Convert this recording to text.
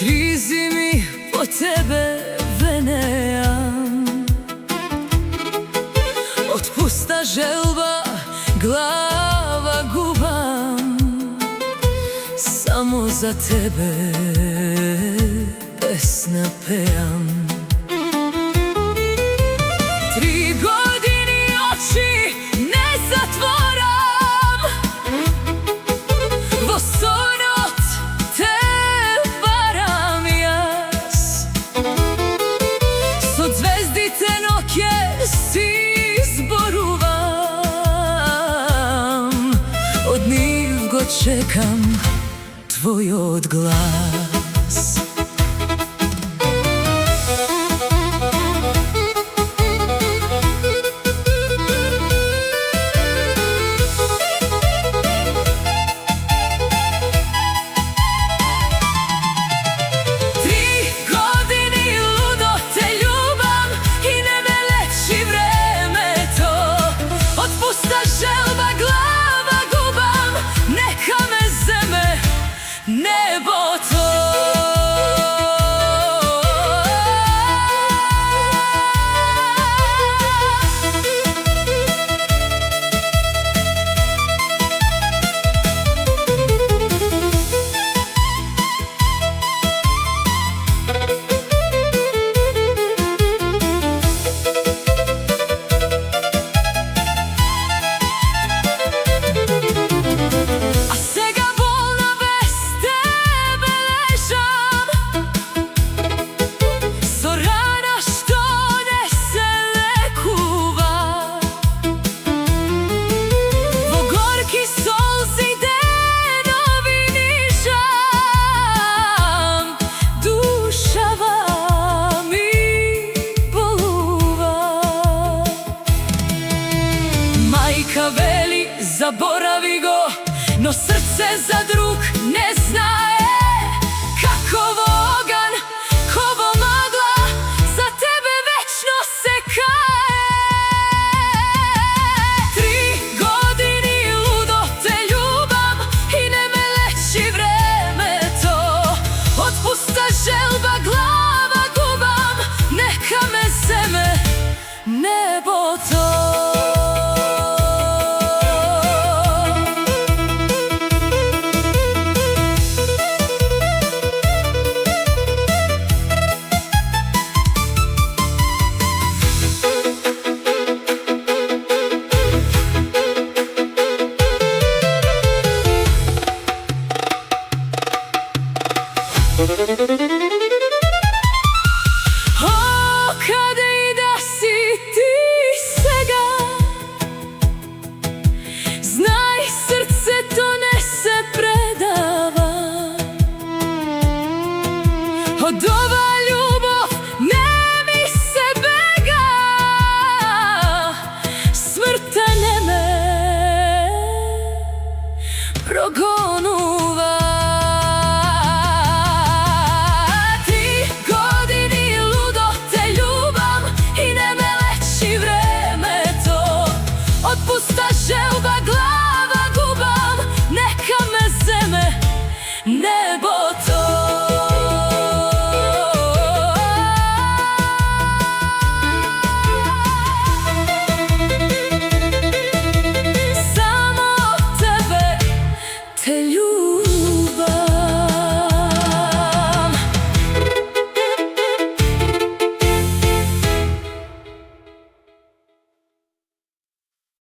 3 zimi po tebe venejam. Od pusta želva glava gubam, samo za tebe pesna pejam. 3 godini oči ne zatvoram, vo sonot te varam jas. Sod zvezdite noke si zboruvam, od njih god čekam tvoj odglas. Nebo to majka veli zaboravi go, no srce za drug ne znaje. Kakov ogan, kovo magla, za tebe večno se kaje. 3 godini ludo te ljubam i ne me leči vreme to. Od pusta želba glava gubam, neka me zeme nebo to. Thank you.